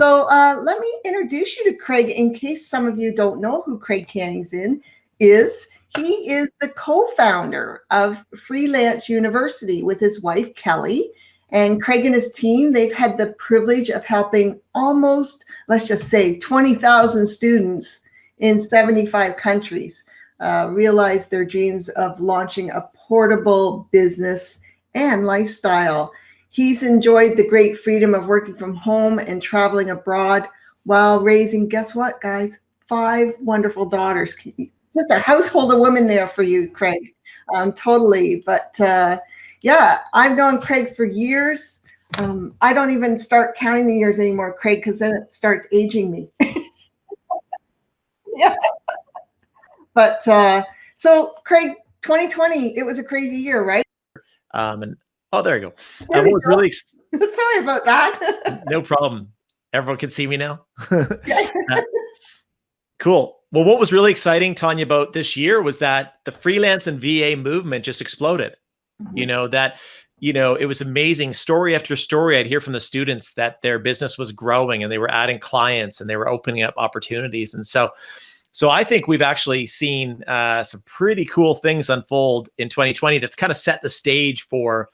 So let me introduce you to Craig in case some of you don't know who Craig Cannings is. He is the co-founder of Freelance University with his wife, Kelly. And Craig and his team, they've had the privilege of helping almost, let's just say, 20,000 students in 75 countries realize their dreams of launching a portable business and lifestyle. He's enjoyed the great freedom of working from home and traveling abroad while raising, guess what, guys? 5 wonderful daughters. Just a household of women there for you, Craig. Totally. But yeah, I've known Craig for years. I don't even start counting the years anymore, Craig, because then it starts aging me. Yeah. But so, Craig, 2020, it was a crazy year, right? And oh, there you go. What was really sorry about that. No problem. Everyone can see me now. Cool. Well, what was really exciting, Tawnya, about this year was that the freelance and VA movement just exploded. It was amazing. Story after story, I'd hear from the students that their business was growing and they were adding clients and they were opening up opportunities. And so I think we've actually seen some pretty cool things unfold in 2020 that's kind of set the stage for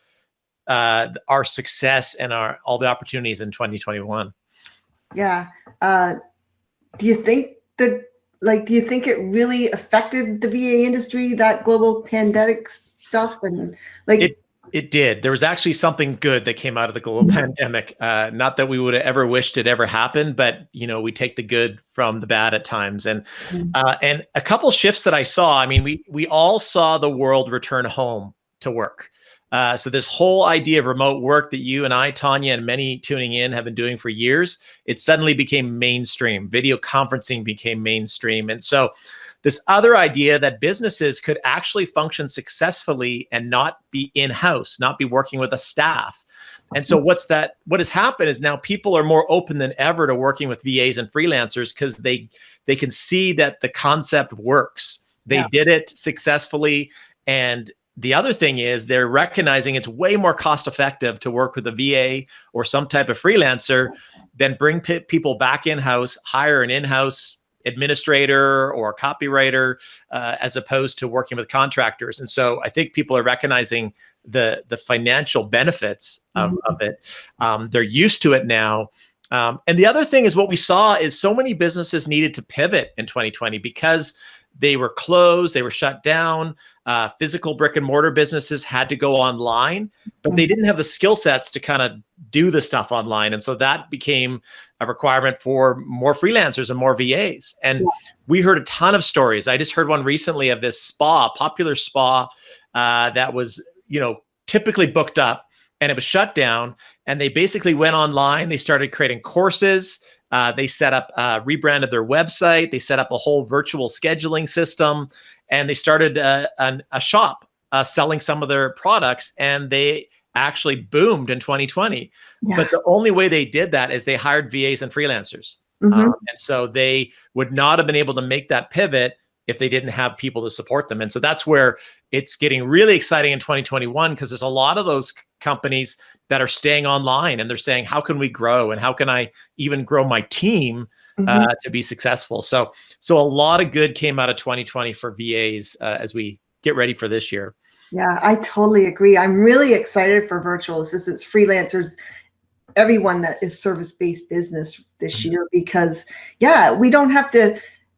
our success and all the opportunities in 2021. Yeah. Do you think it really affected the VA industry, that global pandemic stuff? And it did. There was actually something good that came out of the global pandemic. Not that we would have ever wished it ever happened, but we take the good from the bad at times. And a couple shifts that I saw. I mean, we all saw the world return home to work. So this whole idea of remote work that you and I, Tawnya, and many tuning in have been doing for years, it suddenly became mainstream. Video conferencing became mainstream. And so this other idea that businesses could actually function successfully and not be in-house, not be working with a staff. And so what has happened is now people are more open than ever to working with VAs and freelancers because they can see that the concept works. They did it successfully. And the other thing is they're recognizing it's way more cost effective to work with a VA or some type of freelancer than bring people back in-house, hire an in-house administrator or copywriter, as opposed to working with contractors. And so I think people are recognizing the financial benefits of it. They're used to it now. And the other thing is what we saw is so many businesses needed to pivot in 2020 because they were closed, they were shut down. Physical brick and mortar businesses had to go online, but they didn't have the skill sets to kind of do the stuff online. And so that became a requirement for more freelancers and more VAs. And we heard a ton of stories. I just heard one recently of this popular spa that was, typically booked up, and it was shut down. And they basically went online. They started creating courses. They set up, rebranded their website. They set up a whole virtual scheduling system, and they started a shop selling some of their products, and they actually boomed in 2020. But the only way they did that is they hired VAs and freelancers. And so they would not have been able to make that pivot if they didn't have people to support them. And so that's where it's getting really exciting in 2021, because there's a lot of those companies that are staying online and they're saying, how can we grow? And how can I even grow my team to be successful? So a lot of good came out of 2020 for VAs as we get ready for this year. Yeah, I totally agree. I'm really excited for virtual assistants, freelancers, everyone that is service-based business this year, because we don't have to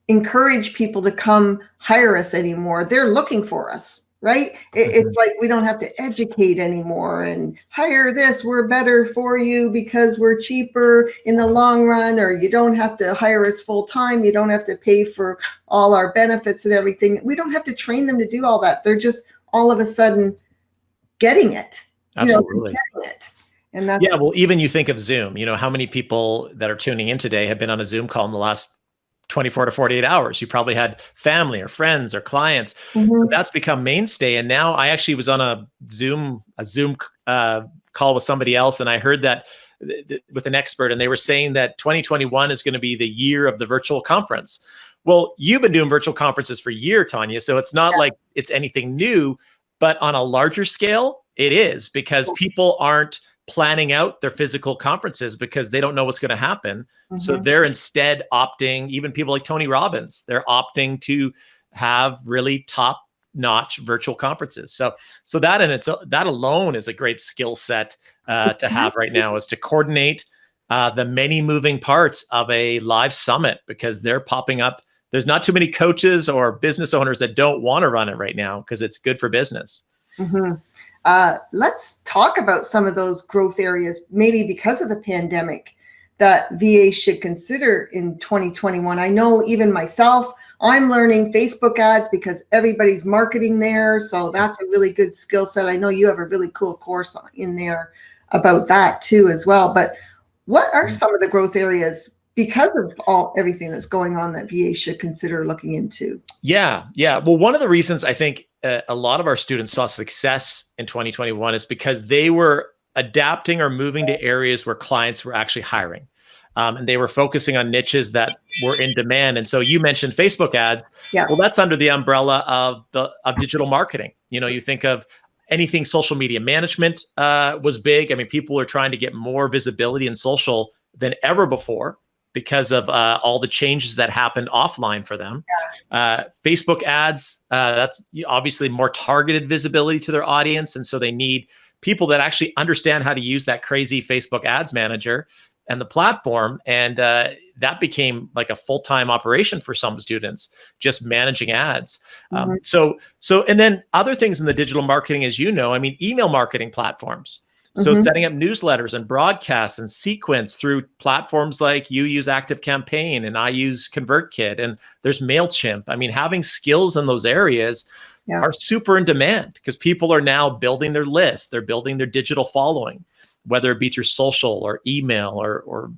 encourage people to come hire us anymore. They're looking for us, right? It's like we don't have to educate anymore and hire this. We're better for you because we're cheaper in the long run, or you don't have to hire us full time. You don't have to pay for all our benefits and everything. We don't have to train them to do all that. They're just all of a sudden getting it. Absolutely. Getting it. And that's well, even you think of Zoom, how many people that are tuning in today have been on a Zoom call in the last 24 to 48 hours. You probably had family or friends or clients. That's become mainstay. And now I actually was on a Zoom call with somebody else, and I heard that with an expert, and they were saying that 2021 is going to be the year of the virtual conference. Well, you've been doing virtual conferences for a year, Tawnya, so it's not like it's anything new, but on a larger scale, it is, because people aren't planning out their physical conferences because they don't know what's going to happen. So Mhm. they're instead opting, even people like Tony Robbins, they're opting to have really top-notch virtual conferences. So that alone is a great skill set to have right now, is to coordinate the many moving parts of a live summit, because they're popping up. There's not too many coaches or business owners that don't want to run it right now because it's good for business. Mhm. Let's talk about some of those growth areas, maybe because of the pandemic, that VA should consider in 2021. I know even myself, I'm learning Facebook ads because everybody's marketing there. So that's a really good skill set. I know you have a really cool course in there about that too as well. But what are some of the growth areas because of everything that's going on that VA should consider looking into? Yeah. Well, one of the reasons I think a lot of our students saw success in 2021 is because they were adapting or moving to areas where clients were actually hiring. And they were focusing on niches that were in demand. And so you mentioned Facebook ads. Yeah. Well, that's under the umbrella of digital marketing. You think of anything social media management was big. I mean, people are trying to get more visibility in social than ever before because of all the changes that happened offline for them. Facebook ads, that's obviously more targeted visibility to their audience. And so they need people that actually understand how to use that crazy Facebook ads manager and the platform. And that became like a full-time operation for some students, just managing ads. And then other things in the digital marketing, as you know, I mean, email marketing platforms. So setting up newsletters and broadcasts and sequence through platforms like you use ActiveCampaign and I use ConvertKit and there's MailChimp. I mean, having skills in those areas are super in demand because people are now building their lists. They're building their digital following, whether it be through social or email or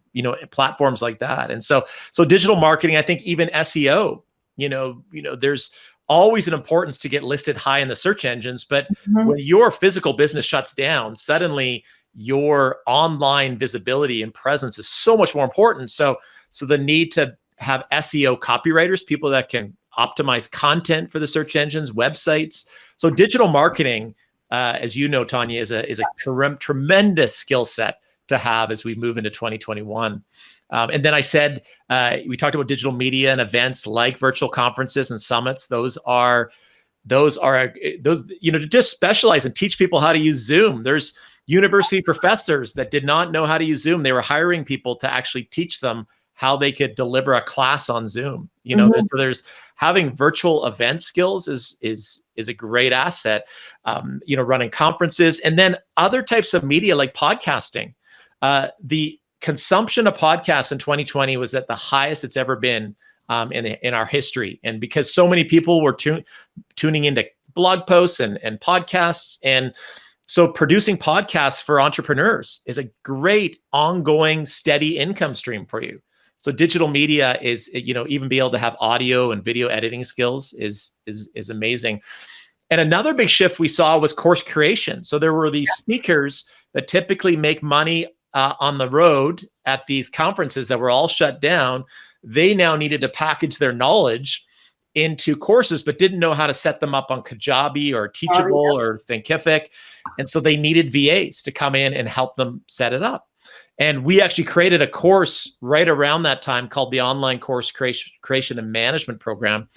platforms like that. And so digital marketing, I think even SEO, there's always an importance to get listed high in the search engines, but when your physical business shuts down, suddenly your online visibility and presence is so much more important. So the need to have SEO copywriters, people that can optimize content for the search engines, websites. So digital marketing, as you know, Tawnya, is a tremendous skill set to have as we move into 2021. And then I said, we talked about digital media and events like virtual conferences and summits. Those to just specialize and teach people how to use Zoom. There's university professors that did not know how to use Zoom. They were hiring people to actually teach them how they could deliver a class on Zoom. So there's having virtual event skills is a great asset. Running conferences and then other types of media like podcasting. The consumption of podcasts in 2020 was at the highest it's ever been in our history. And because so many people were tuning into blog posts and podcasts. And so producing podcasts for entrepreneurs is a great ongoing steady income stream for you. So digital media is, even be able to have audio and video editing skills is amazing. And another big shift we saw was course creation. So there were these speakers that typically make money on the road at these conferences that were all shut down. They now needed to package their knowledge into courses, but didn't know how to set them up on Kajabi or Teachable or Thinkific. And so they needed VAs to come in and help them set it up. And we actually created a course right around that time called the Online Course Creation and Management Program.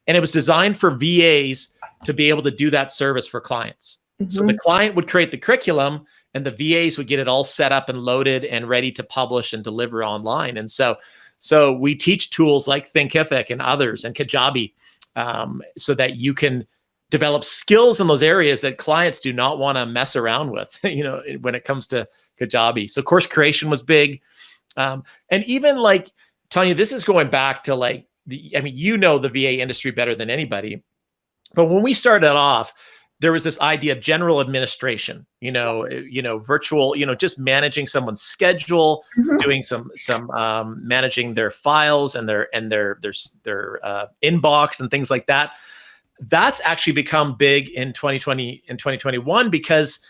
And it was designed for VAs to be able to do that service for clients. So the client would create the curriculum and the VAs would get it all set up and loaded and ready to publish and deliver online. And so we teach tools like Thinkific and others and Kajabi so that you can develop skills in those areas that clients do not want to mess around with, when it comes to Kajabi. So course creation was big. And even like, Tawnya, this is going back to like, the VA industry better than anybody. But when we started off, there was this idea of general administration, virtual, just managing someone's schedule, doing some managing their files and their inbox and things like that. That's actually become big in 2020 and 2021 because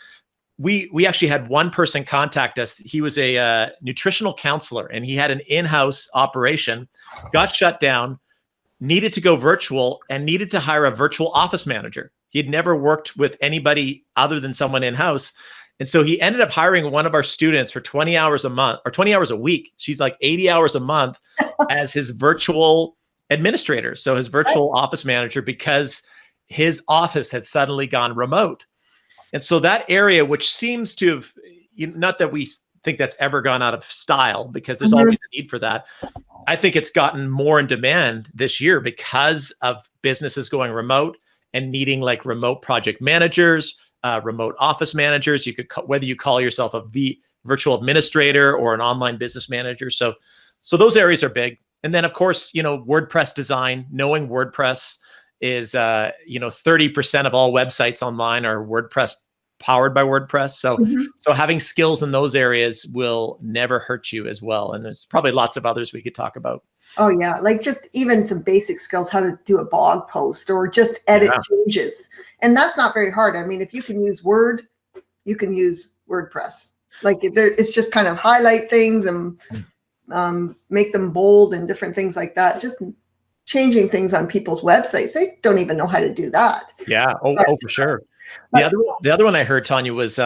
we actually had one person contact us. He was a nutritional counselor and he had an in-house operation, got shut down, needed to go virtual and needed to hire a virtual office manager. He had never worked with anybody other than someone in-house. And so he ended up hiring one of our students for 20 hours a month or 20 hours a week. She's like 80 hours a month as his virtual administrator. So his virtual office manager, because his office had suddenly gone remote. And so that area, which seems to have, not that we think that's ever gone out of style, because there's always a need for that. I think it's gotten more in demand this year because of businesses going remote and needing like remote project managers, remote office managers. You could, whether you call yourself a virtual administrator or an online business manager. So those areas are big. And then of course, WordPress design, knowing WordPress is, 30% of all websites online are WordPress powered by WordPress. So having skills in those areas will never hurt you as well. And there's probably lots of others we could talk about. Oh yeah. Like just even some basic skills, how to do a blog post or just edit changes. And that's not very hard. I mean, if you can use Word, you can use WordPress. Like it's just kind of highlight things and make them bold and different things like that. Just changing things on people's websites. They don't even know how to do that. Yeah. Oh, for sure. The other one I heard, Tawnya, was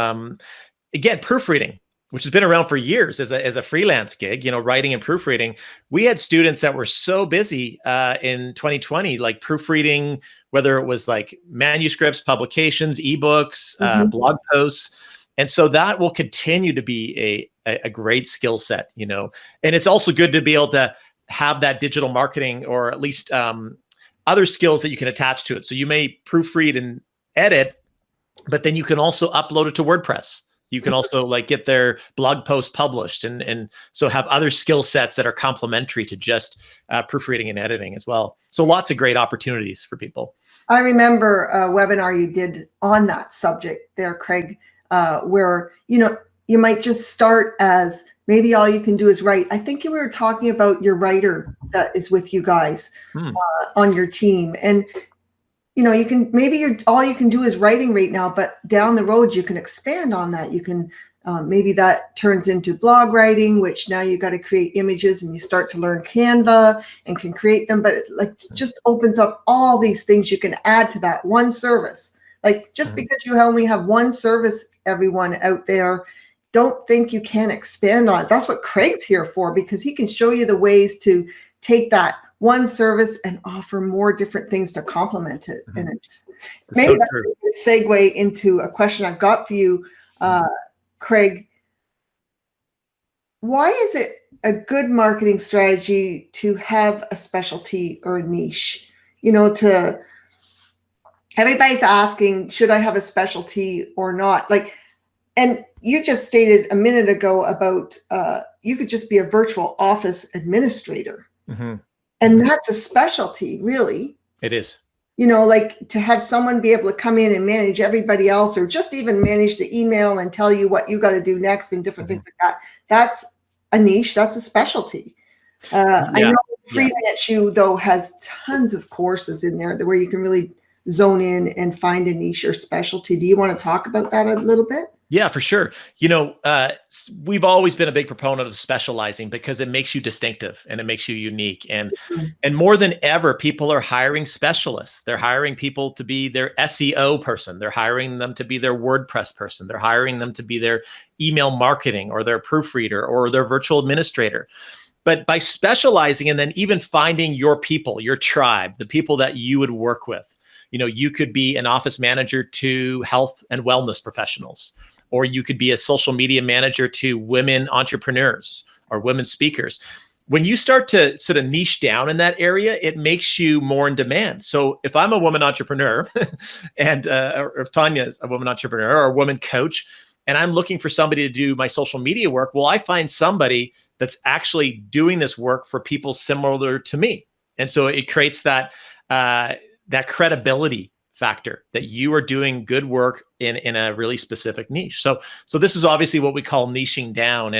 again, proofreading, which has been around for years as a freelance gig, writing and proofreading. We had students that were so busy in 2020, like proofreading, whether it was like manuscripts, publications, ebooks, blog posts. And so that will continue to be a great skill set, and it's also good to be able to have that digital marketing, or at least other skills that you can attach to it. So you may proofread and edit, but then you can also upload it to WordPress. You can also like get their blog post published, and so have other skill sets that are complementary to just proofreading and editing as well. So lots of great opportunities for people. I remember a webinar you did on that subject there, Craig, where, you might just start as maybe all you can do is write. I think you were talking about your writer that is with you guys on your team. And you can, maybe all you can do is writing right now, but down the road, you can expand on that. You can, maybe that turns into blog writing, which now you got to create images and you start to learn Canva and can create them, but it just opens up all these things you can add to that one service. Like just because you only have one service, everyone out there, don't think you can expand on it. That's what Craig's here for, because he can show you the ways to take that one service and offer more different things to complement it. And it's maybe that's a good segue into a question I've got for you, Craig. Why is it a good marketing strategy to have a specialty or a niche? Everybody's asking, should I have a specialty or not? And you just stated a minute ago about you could just be a virtual office administrator. And that's a specialty, really. It is. Like to have someone be able to come in and manage everybody else, or just even manage the email and tell you what you got to do next and different things like that. That's a niche. That's a specialty. I know Freelance You, though, has tons of courses in there where you can really zone in and find a niche or specialty. Do you want to talk about that a little bit? Yeah, for sure. We've always been a big proponent of specializing because it makes you distinctive and it makes you unique. And more than ever, people are hiring specialists. They're hiring people to be their SEO person. They're hiring them to be their WordPress person. They're hiring them to be their email marketing or their proofreader or their virtual administrator. But by specializing and then even finding your people, your tribe, the people that you would work with, you could be an office manager to health and wellness professionals, or you could be a social media manager to women entrepreneurs or women speakers. When you start to sort of niche down in that area, it makes you more in demand. So if I'm a woman entrepreneur and or if Tawnya is a woman entrepreneur or a woman coach, and I'm looking for somebody to do my social media work, well, I find somebody that's actually doing this work for people similar to me. And so it creates that credibility factor that you are doing good work in a really specific niche. So this is obviously what we call niching down.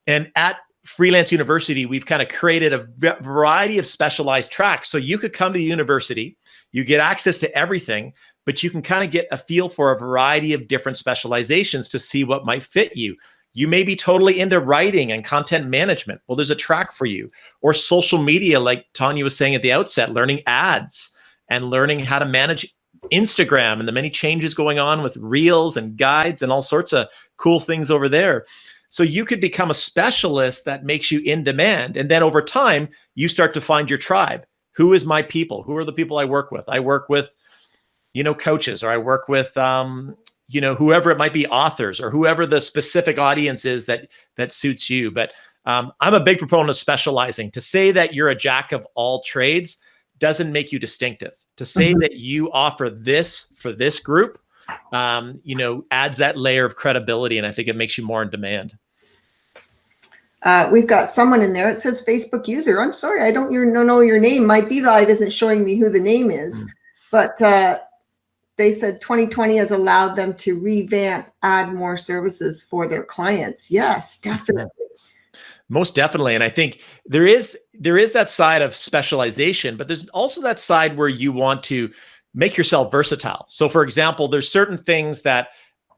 And at Freelance University, we've kind of created a variety of specialized tracks. So you could come to the university, you get access to everything, but you can kind of get a feel for a variety of different specializations to see what might fit you. You may be totally into writing and content management. Well, there's a track for you. Or social media, like Tawnya was saying at the outset, learning ads and learning how to manage Instagram and the many changes going on with reels and guides and all sorts of cool things over there. So you could become a specialist that makes you in demand. And then over time, you start to find your tribe. Who is my people? Who are the people I work with? I work with, coaches, or I work with, whoever it might be, authors, or whoever the specific audience is that suits you. But I'm a big proponent of specializing. To say that you're a jack of all trades doesn't make you distinctive. To say that you offer this for this group, adds that layer of credibility, and I think it makes you more in demand. We've got someone in there. It says Facebook user. I'm sorry, I don't know your name. My beeline isn't showing me who the name is, but they said 2020 has allowed them to revamp, add more services for their clients. Yes, definitely. Most definitely. And I think there is that side of specialization, but there's also that side where you want to make yourself versatile. So for example, there's certain things that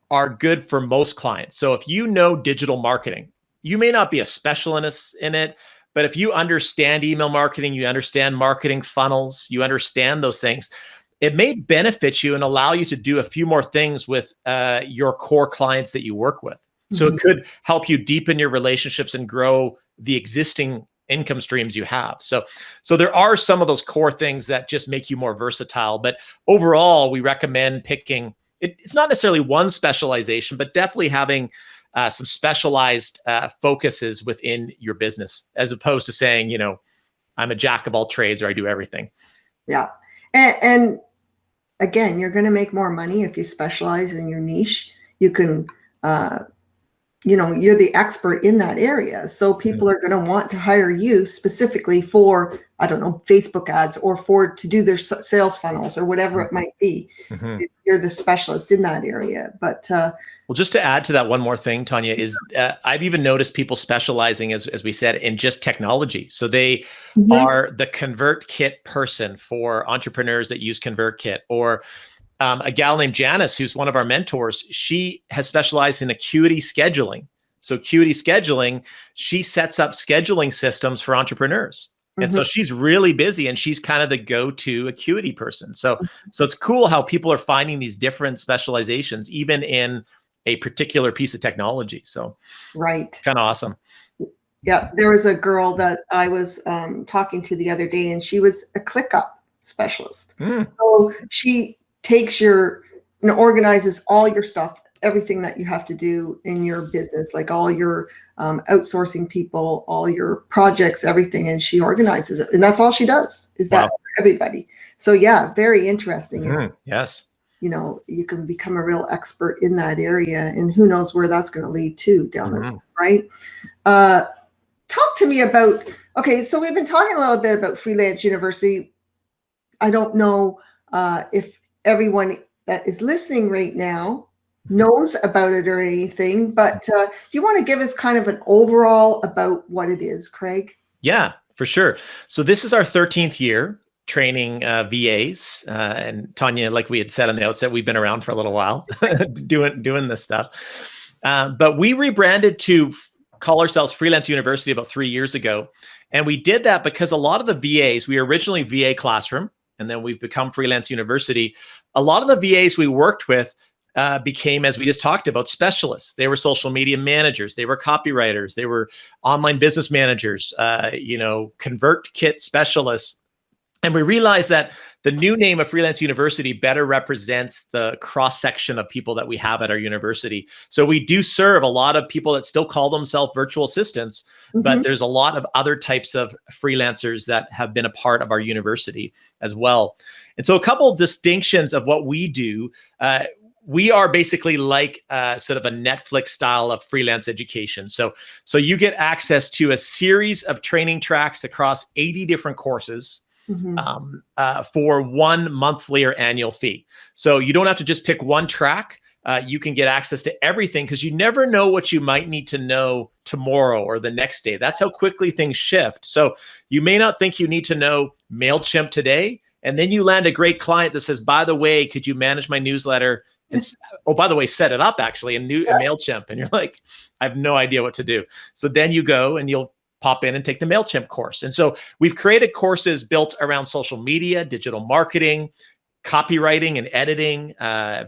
are good for most clients. So if you know digital marketing, you may not be a specialist in it, but if you understand email marketing, you understand marketing funnels, you understand those things, it may benefit you and allow you to do a few more things with your core clients that you work with. So it could help you deepen your relationships and grow the existing income streams you have. So there are some of those core things that just make you more versatile. But overall, we recommend picking, it's not necessarily one specialization, but definitely having some specialized focuses within your business, as opposed to saying, I'm a jack of all trades or I do everything. Yeah. And again, you're going to make more money if you specialize in your niche. You can, you're the expert in that area. So people are going to want to hire you specifically for, Facebook ads, or to do their sales funnels or whatever it might be. You're the specialist in that area. But well, just to add to that, one more thing, Tawnya, is I've even noticed people specializing, as we said, in just technology. So they are the ConvertKit person for entrepreneurs that use ConvertKit, or a gal named Janice, who's one of our mentors. She has specialized in Acuity scheduling. So Acuity scheduling, she sets up scheduling systems for entrepreneurs. And so she's really busy, and she's kind of the go-to Acuity person. So it's cool how people are finding these different specializations, even in a particular piece of technology. So right. Kind of awesome. Yeah. There was a girl that I was talking to the other day, and she was a ClickUp specialist. So she takes organizes all your stuff, everything that you have to do in your business, like all your outsourcing people, all your projects, everything, and she organizes it. And that's all she does, is that for everybody. So yeah, very interesting. Yes. You can become a real expert in that area, and who knows where that's going to lead to down the road, right? Talk to me about, so we've been talking a little bit about Freelance University. I don't know if everyone that is listening right now knows about it or anything, but do you want to give us kind of an overall about what it is, Craig? Yeah, for sure. So this is our 13th year training VAs, and Tawnya, like we had said on the outset, we've been around for a little while doing this stuff. But we rebranded to call ourselves Freelance University about 3 years ago. And we did that because a lot of the VAs, we were originally VA Classroom, and then we've become Freelance University. A lot of the VAs we worked with became, as we just talked about, specialists. They were social media managers. They were copywriters. They were online business managers, ConvertKit specialists. And we realized that the new name of Freelance University better represents the cross-section of people that we have at our university. So we do serve a lot of people that still call themselves virtual assistants, but there's a lot of other types of freelancers that have been a part of our university as well. And so a couple of distinctions of what we do. We are basically like sort of a Netflix style of freelance education. So you get access to a series of training tracks across 80 different courses for one monthly or annual fee. So you don't have to just pick one track. You can get access to everything, because you never know what you might need to know tomorrow or the next day. That's how quickly things shift. So you may not think you need to know MailChimp today, and then you land a great client that says, by the way, could you manage my newsletter? And by the way, set it up actually in MailChimp. And you're like, I have no idea what to do. So then you go and you'll pop in and take the MailChimp course. And so we've created courses built around social media, digital marketing, copywriting and editing,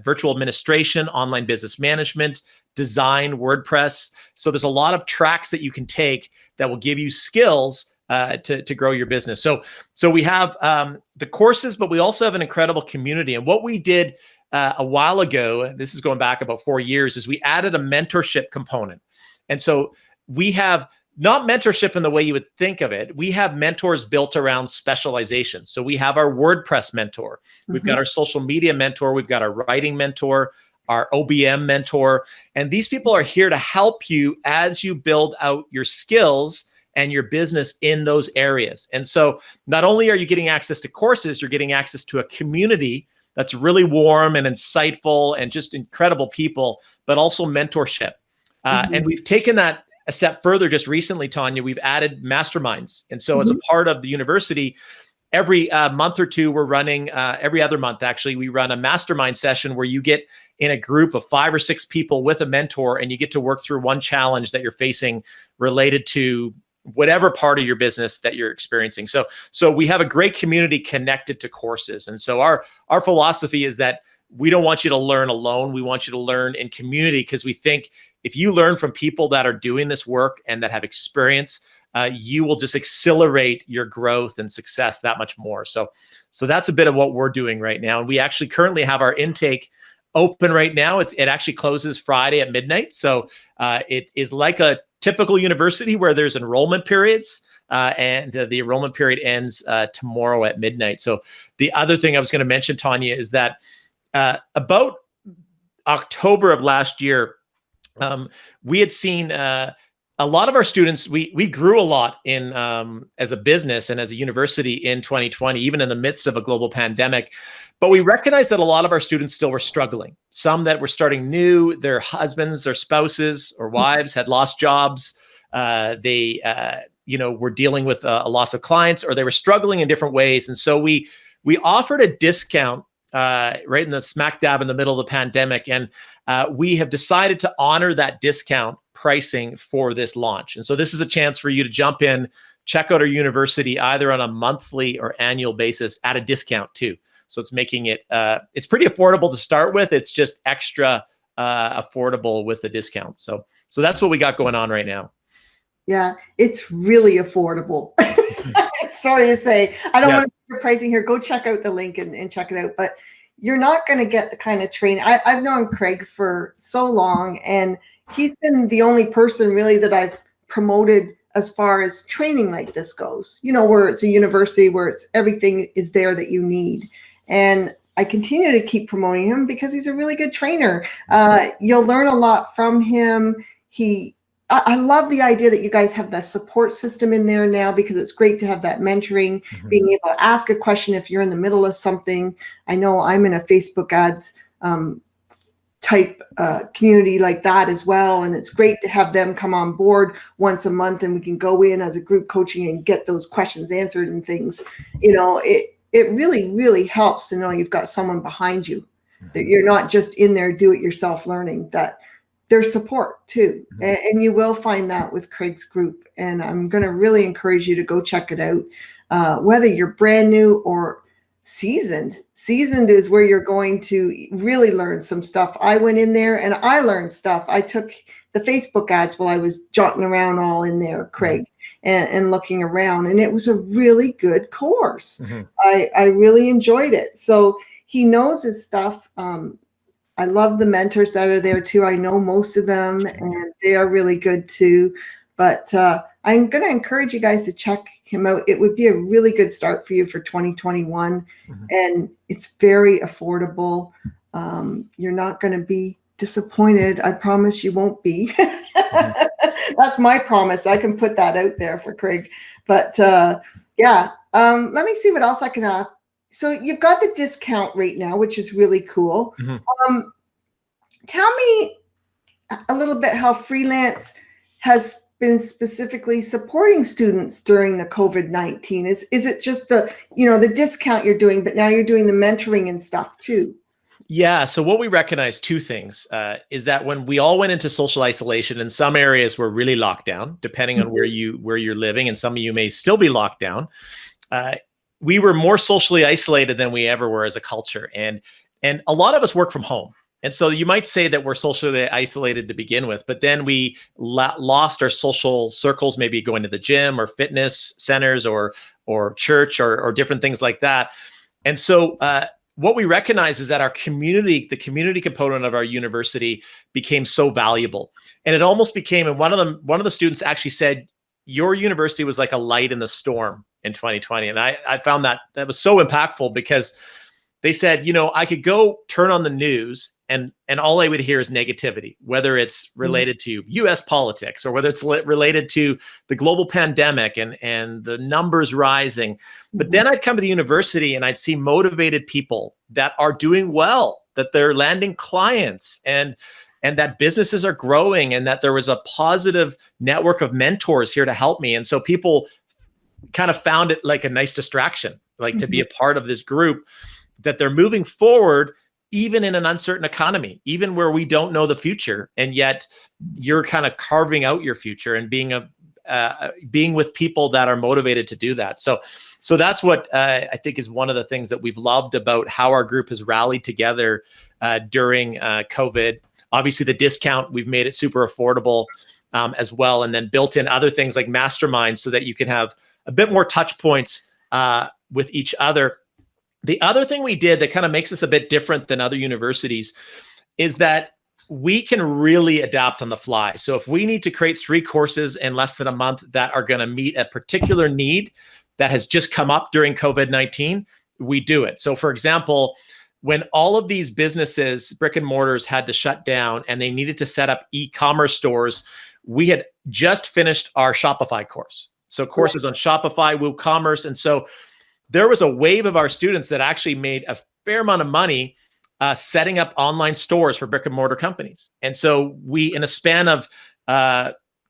virtual administration, online business management, design, WordPress. So there's a lot of tracks that you can take that will give you skills to grow your business. So we have the courses, but we also have an incredible community. And what we did a while ago, this is going back about 4 years, is we added a mentorship component. And so we have not mentorship in the way you would think of it. We have mentors built around specialization. So we have our WordPress mentor. We've got our social media mentor. We've got our writing mentor, our OBM mentor. And these people are here to help you as you build out your skills and your business in those areas. And so not only are you getting access to courses, you're getting access to a community that's really warm and insightful and just incredible people, but also mentorship. And we've taken that a step further just recently, Tawnya. We've added masterminds. And so as a part of the university, every month or two, we're running, every other month, actually, we run a mastermind session where you get in a group of 5 or 6 people with a mentor, and you get to work through one challenge that you're facing related to whatever part of your business that you're experiencing. So we have a great community connected to courses. And so our philosophy is that we don't want you to learn alone. We want you to learn in community, because we think if you learn from people that are doing this work and that have experience, you will just accelerate your growth and success that much more. So that's a bit of what we're doing right now. And we actually currently have our intake open right now. It actually closes Friday at midnight. So it is like a typical university where there's enrollment periods, and the enrollment period ends tomorrow at midnight. So the other thing I was going to mention, Tawnya, is that about October of last year, we had seen a lot of our students, we grew a lot in as a business and as a university in 2020, even in the midst of a global pandemic. But we recognized that a lot of our students still were struggling. Some that were starting new, their husbands or spouses or wives had lost jobs. They were dealing with a loss of clients, or they were struggling in different ways. And so we offered a discount right in the smack dab in the middle of the pandemic. And we have decided to honor that discount pricing for this launch. And so this is a chance for you to jump in, check out our university either on a monthly or annual basis at a discount too. So it's making it, it's pretty affordable to start with. It's just extra affordable with the discount. So that's what we got going on right now. Yeah, it's really affordable. Sorry to say, I don't want to see your pricing here. Go check out the link and check it out. But you're not going to get the kind of training. I've known Craig for so long, and he's been the only person really that I've promoted as far as training like this goes, where it's a university where it's everything is there that you need. And I continue to keep promoting him because he's a really good trainer. You'll learn a lot from him. I love the idea that you guys have the support system in there now, because it's great to have that mentoring, being able to ask a question if you're in the middle of something. I know I'm in a Facebook ads type community like that as well. And it's great to have them come on board once a month, and we can go in as a group coaching and get those questions answered and things. It really, really helps to know you've got someone behind you, that you're not just in there do-it-yourself learning, that there's support too. And you will find that with Craig's group. And I'm going to really encourage you to go check it out. Whether you're brand new or seasoned is where you're going to really learn some stuff. I went in there and I learned stuff. I took the Facebook ads while I was jotting around all in there, Craig, and looking around. And it was a really good course. I really enjoyed it. So he knows his stuff. I love the mentors that are there too. I know most of them, and they are really good too. But I'm going to encourage you guys to check him out. It would be a really good start for you for 2021. And it's very affordable. You're not going to be disappointed. I promise you won't be. That's my promise. I can put that out there for Craig. But let me see what else I can so you've got the discount right now, which is really cool. Tell me a little bit how Freelance has been specifically supporting students during the COVID-19. Is it just the discount you're doing, but now you're doing the mentoring and stuff too? Yeah. So what we recognize, two things, is that when we all went into social isolation, and some areas were really locked down, depending on where you're living, and some of you may still be locked down. we were more socially isolated than we ever were as a culture. And a lot of us work from home. And so you might say that we're socially isolated to begin with, but then we lost our social circles, maybe going to the gym or fitness centers or church or different things like that. And so what we recognize is that our community, the community component of our university, became so valuable. And it almost became, and one of the students actually said, your university was like a light in the storm in 2020. And I found that was so impactful, because they said, I could go turn on the news and all I would hear is negativity, whether it's related to US politics or whether it's related to the global pandemic and the numbers rising. But then I'd come to the university and I'd see motivated people that are doing well, that they're landing clients and that businesses are growing, and that there was a positive network of mentors here to help me. And so people kind of found it like a nice distraction, like to be a part of this group, that they're moving forward even in an uncertain economy, even where we don't know the future, and yet you're kind of carving out your future and being with people that are motivated to do that. So that's what I think is one of the things that we've loved about how our group has rallied together during COVID. Obviously, the discount, we've made it super affordable as well, and then built in other things like Masterminds so that you can have a bit more touch points with each other. The other thing we did that kind of makes us a bit different than other universities is that we can really adapt on the fly. So if we need to create 3 courses in less than a month that are going to meet a particular need that has just come up during COVID-19, we do it. So for example, when all of these businesses, brick and mortars, had to shut down and they needed to set up e-commerce stores, we had just finished our Shopify course. So courses on Shopify, WooCommerce. And so there was a wave of our students that actually made a fair amount of money setting up online stores for brick and mortar companies. And so we, in a span of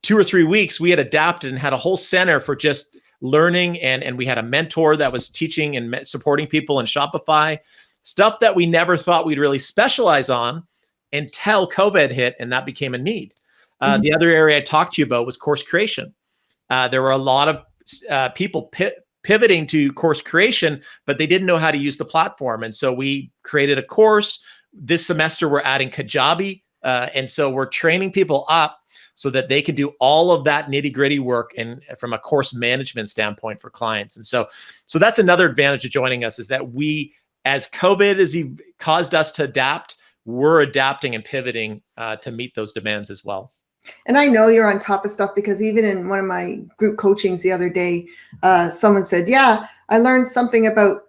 2 or 3 weeks, we had adapted and had a whole center for just learning. And we had a mentor that was teaching and supporting people in Shopify, stuff that we never thought we'd really specialize on until COVID hit, and that became a need. The other area I talked to you about was course creation. There were a lot of people pivoting to course creation, but they didn't know how to use the platform. And so we created a course. This semester, we're adding Kajabi. And so we're training people up so that they can do all of that nitty gritty work and from a course management standpoint for clients. And so that's another advantage of joining us, is that we, as COVID has caused us to adapt, we're adapting and pivoting to meet those demands as well. And I know you're on top of stuff, because even in one of my group coachings the other day, someone said, yeah, I learned something about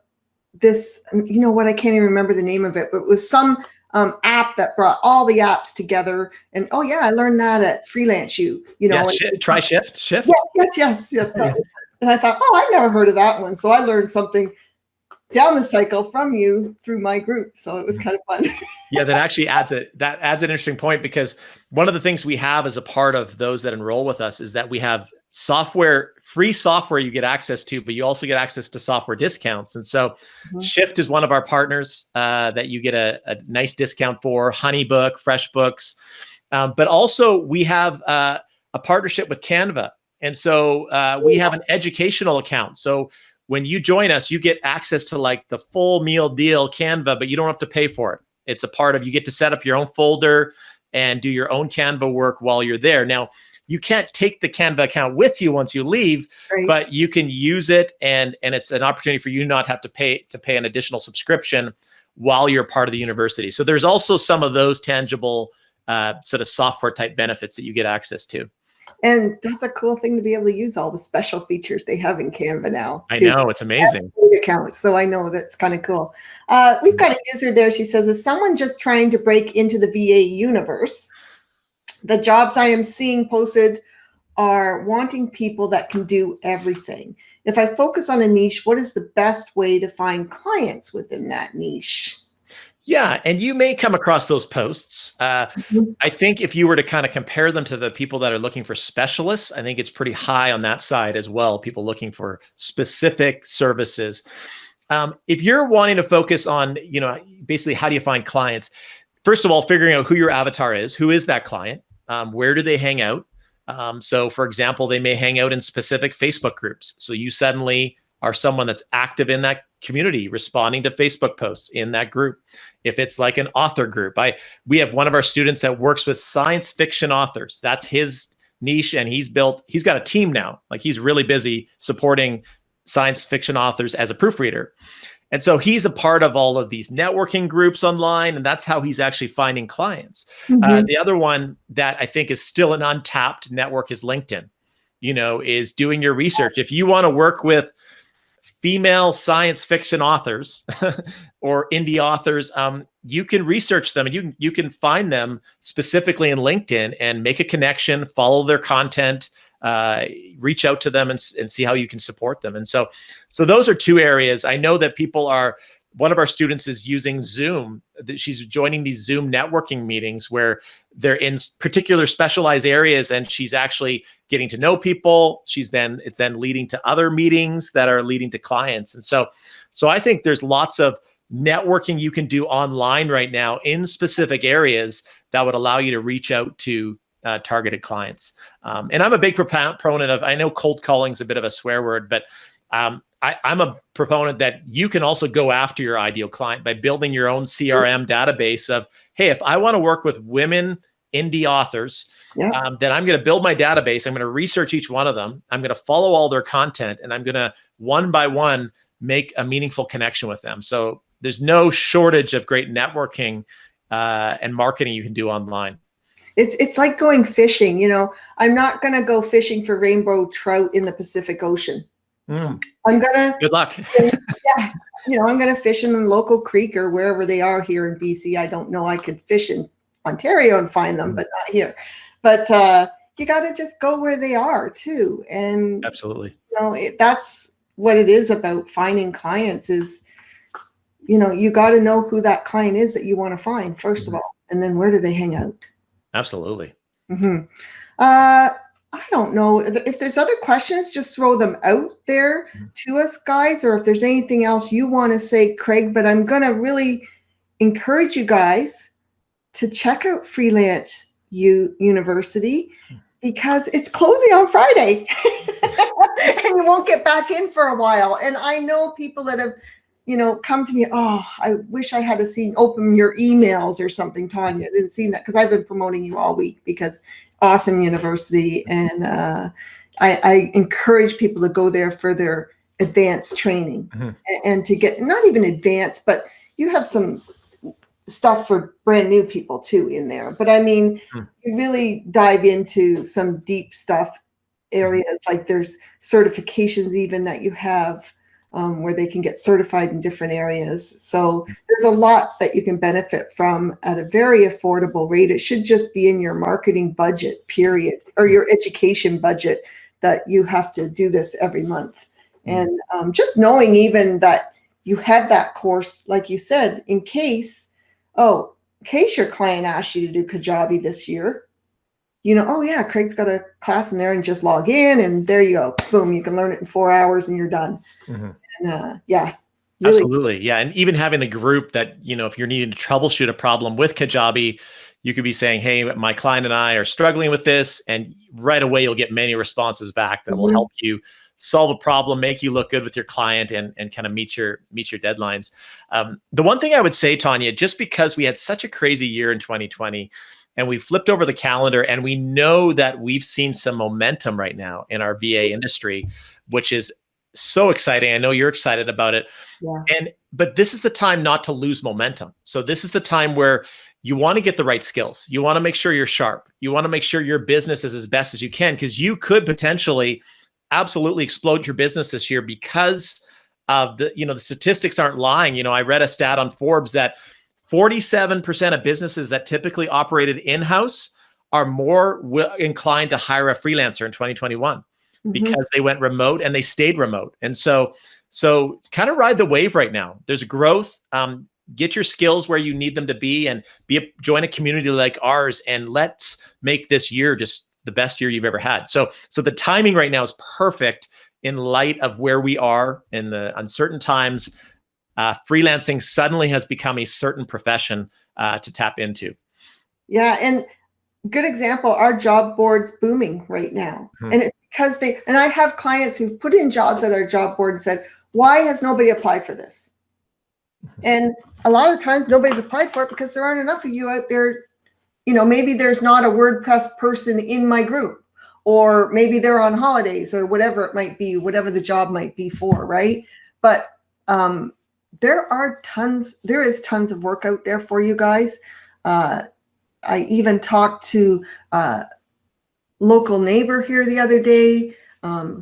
this, you know what, I can't even remember the name of it, but it was some app that brought all the apps together. And oh yeah, I learned that at Freelance U, try Shift. Yes. And I thought, oh, I've never heard of that one. So I learned something down the cycle from you through my group. So it was kind of fun. Yeah, that actually adds an interesting point, because one of the things we have as a part of those that enroll with us is that we have free software you get access to, but you also get access to software discounts. And so Shift is one of our partners that you get a nice discount for, HoneyBook, FreshBooks. But also we have a partnership with Canva. And so we have an educational account. So when you join us, you get access to like the full meal deal Canva, but you don't have to pay for it. It's a part of, you get to set up your own folder and do your own Canva work while you're there. Now, you can't take the Canva account with you once you leave, right, but you can use it, and it's an opportunity for you not have to pay an additional subscription while you're part of the university. So there's also some of those tangible sort of software type benefits that you get access to. And that's a cool thing to be able to use all the special features they have in Canva now. I know, it's amazing. Accounts, so I know that's kind of cool. We've got a user there. She says, is someone just trying to break into the VA universe? The jobs I am seeing posted are wanting people that can do everything. If I focus on a niche, what is the best way to find clients within that niche? Yeah, and you may come across those posts. I think if you were to kind of compare them to the people that are looking for specialists, I think it's pretty high on that side as well, people looking for specific services. If you're wanting to focus on, basically how do you find clients? First of all, figuring out who your avatar is, who is that client? Where do they hang out? So for example, they may hang out in specific Facebook groups. So you suddenly are someone that's active in that community, responding to Facebook posts in that group. If it's like an author group, we have one of our students that works with science fiction authors. That's his niche, and he's got a team now. Like, he's really busy supporting science fiction authors as a proofreader. And so he's a part of all of these networking groups online, and that's how he's actually finding clients. The other one that I think is still an untapped network is LinkedIn, is doing your research. If you want to work with female science fiction authors or indie authors, you can research them, and you can find them specifically in LinkedIn and make a connection, follow their content, reach out to them and see how you can support them. And so those are two areas. I know that one of our students is using Zoom. She's joining these Zoom networking meetings where they're in particular specialized areas, and she's actually getting to know people. It's then leading to other meetings that are leading to clients. And so I think there's lots of networking you can do online right now in specific areas that would allow you to reach out to targeted clients. And I'm a big proponent of, I know cold calling is a bit of a swear word, but I'm a proponent that you can also go after your ideal client by building your own CRM database of, hey, if I want to work with women indie authors, then I'm going to build my database. I'm going to research each one of them. I'm going to follow all their content, and I'm going to one by one make a meaningful connection with them. So there's no shortage of great networking and marketing you can do online. It's like going fishing. I'm not going to go fishing for rainbow trout in the Pacific Ocean. I'm gonna good luck. I'm gonna fish in the local creek or wherever they are here in BC. I don't know. I could fish in Ontario and find them, but not here. But you got to just go where they are too. And absolutely, that's what it is about finding clients. Is you got to know who that client is that you want to find first of all, and then where do they hang out? Absolutely. I don't know if there's other questions, just throw them out there to us, guys, or if there's anything else you want to say, Craig. But I'm going to really encourage you guys to check out Freelance University because it's closing on Friday and you won't get back in for a while. And I know people that have, come to me, oh, I wish I had open your emails or something, Tawnya. I didn't see that because I've been promoting you all week because awesome university. And I encourage people to go there for their advanced training and to get, not even advanced, but you have some stuff for brand new people too in there. But I mean, you really dive into some deep stuff areas, like there's certifications even that you have where they can get certified in different areas. So there's a lot that you can benefit from at a very affordable rate. It should just be in your marketing budget, period, or your education budget that you have to do this every month. And just knowing even that you have that course, like you said, in case your client asks you to do Kajabi this year, oh yeah, Craig's got a class in there, and just log in and there you go. Boom, you can learn it in 4 hours and you're done. And really. Absolutely. Yeah. And even having the group that, if you're needing to troubleshoot a problem with Kajabi, you could be saying, hey, my client and I are struggling with this. And right away, you'll get many responses back that will help you solve a problem, make you look good with your client, and kind of meet your deadlines. The one thing I would say, Tawnya, just because we had such a crazy year in 2020, and we flipped over the calendar, and we know that we've seen some momentum right now in our VA industry, which is so exciting. I know you're excited about it. Yeah. But this is the time not to lose momentum. So this is the time where you want to get the right skills. You want to make sure you're sharp. You want to make sure your business is as best as you can, because you could potentially absolutely explode your business this year because of the statistics aren't lying. I read a stat on Forbes that 47% of businesses that typically operated in-house are more inclined to hire a freelancer in 2021 because they went remote and they stayed remote. And so kind of ride the wave right now. There's growth. Get your skills where you need them to be, and join a community like ours, and let's make this year just the best year you've ever had. So the timing right now is perfect in light of where we are in the uncertain times. Freelancing suddenly has become a certain profession to tap into. Yeah, and good example, our job board's booming right now. And it's because and I have clients who've put in jobs at our job board and said, why has nobody applied for this? And a lot of times nobody's applied for it because there aren't enough of you out there. You know, maybe there's not a WordPress person in my group, or maybe they're on holidays, or whatever it might be, whatever the job might be for, right? But there is tons of work out there for you guys. I even talked to a local neighbor here the other day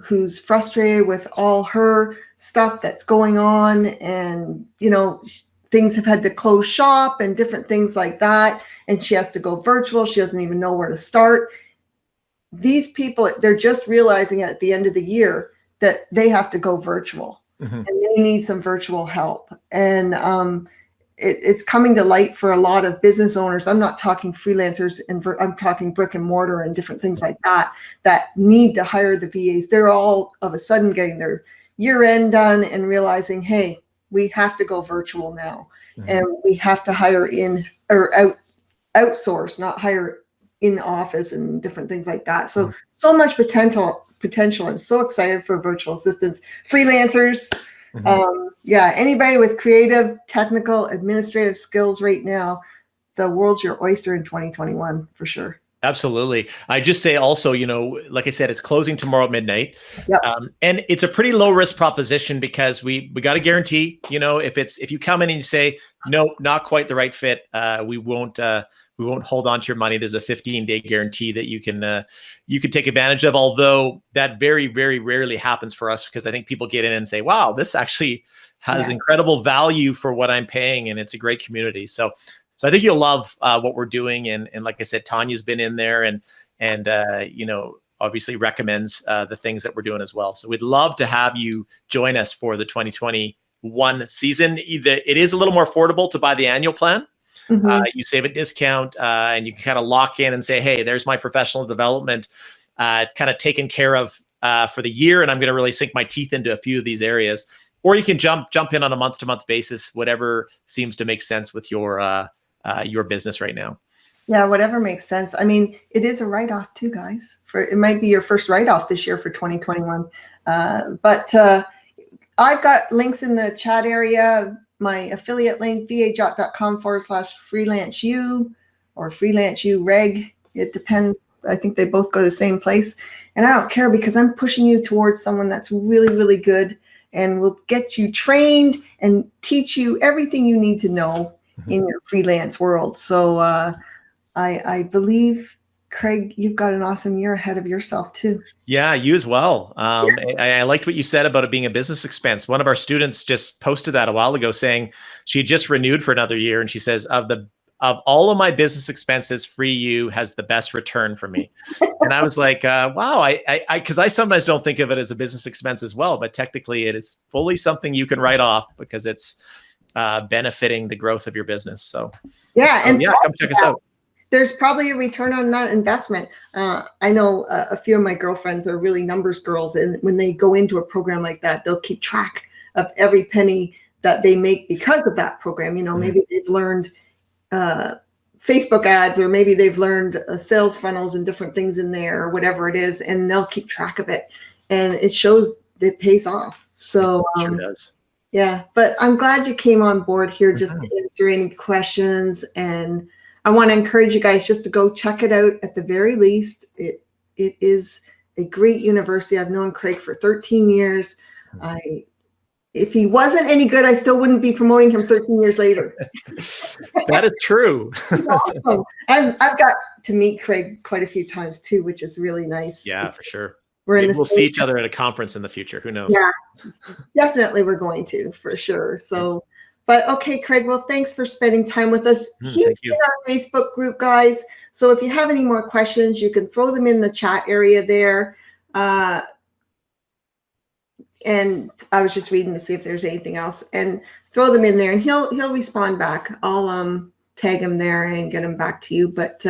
who's frustrated with all her stuff that's going on, and, you know, things have had to close shop and different things like that. And she has to go virtual. She doesn't even know where to start. These people, they're just realizing at the end of the year that they have to go virtual, and they need some virtual help. And it's coming to light for a lot of business owners. I'm not talking freelancers, and I'm talking brick and mortar and different things like that need to hire the VAs. They're all of a sudden getting their year end done and realizing, hey, we have to go virtual now, and we have to hire in or outsource, not hire in office and different things like that. So much potential. I'm so excited for virtual assistants, freelancers. Anybody with creative, technical, administrative skills right now, the world's your oyster in 2021 for sure. Absolutely. I just say also, you know, like I said, it's closing tomorrow at midnight. Yep. And it's a pretty low risk proposition because we got to guarantee, you know, if you come in and you say, no, not quite the right fit, we won't hold on to your money. There's a 15-day guarantee that you can take advantage of. Although that very, very rarely happens for us, because I think people get in and say, wow, this actually has incredible value for what I'm paying. And it's a great community. So I think you'll love what we're doing. And like I said, Tanya's been in there and you know, obviously recommends the things that we're doing as well. So we'd love to have you join us for the 2021 season. It is a little more affordable to buy the annual plan. You save a discount and you can kind of lock in and say, hey, there's my professional development kind of taken care of for the year. And I'm going to really sink my teeth into a few of these areas. Or you can jump in on a month-to-month basis, whatever seems to make sense with your business right now. Yeah, whatever makes sense. I mean, it is a write-off too, guys. It might be your first write-off this year for 2021. But I've got links in the chat area. My affiliate link, vajot.com/freelanceu or freelanceu.reg. It depends. I think they both go to the same place. And I don't care, because I'm pushing you towards someone that's really, really good and will get you trained and teach you everything you need to know in your freelance world. So I believe, Craig, you've got an awesome year ahead of yourself too. Yeah, you as well. I liked what you said about it being a business expense. One of our students just posted that a while ago, saying she just renewed for another year. And she says, of all of my business expenses, FreeU has the best return for me. And I was like, wow, because I sometimes don't think of it as a business expense as well, but technically it is fully something you can write off because it's benefiting the growth of your business. So come check us out. There's probably a return on that investment. I know a few of my girlfriends are really numbers girls, and when they go into a program like that, they'll keep track of every penny that they make because of that program. You know, maybe they've learned Facebook ads, or maybe they've learned sales funnels and different things in there, or whatever it is, and they'll keep track of it, and it shows that it pays off. So it sure does. Yeah, but I'm glad you came on board here just to answer any questions. And I want to encourage you guys just to go check it out at the very least. It is a great university. I've known Craig for 13 years. If he wasn't any good, I still wouldn't be promoting him 13 years later. That is true. Awesome. I've got to meet Craig quite a few times too, which is really nice. Yeah, for sure. We'll see each other at a conference in the future. Who knows? Yeah, definitely we're going to, for sure. So, but okay, Craig, well, thanks for spending time with us. He's in our Facebook group, guys. So if you have any more questions, you can throw them in the chat area there. And I was just reading to see if there's anything else, and throw them in there, and he'll respond back. I'll tag him there and get him back to you. But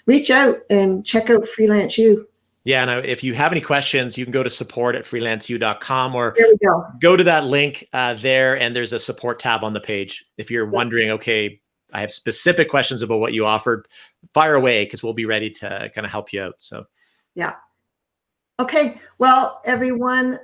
reach out and check out Freelance U. Yeah, and if you have any questions, you can go to support@freelanceu.com, or go to that link there, and there's a support tab on the page. If you're wondering, okay, I have specific questions about what you offered, fire away, because we'll be ready to kind of help you out. So yeah. Okay. Well, everyone,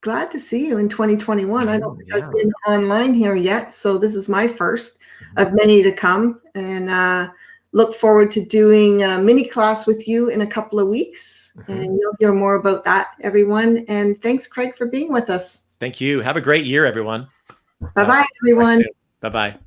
glad to see you in 2021. I don't think I've been online here yet, so this is my first of many to come, and look forward to doing a mini class with you in a couple of weeks, and you'll hear more about that, everyone. And thanks, Craig, for being with us. Thank you. Have a great year, everyone. Bye-bye, everyone. Bye-bye.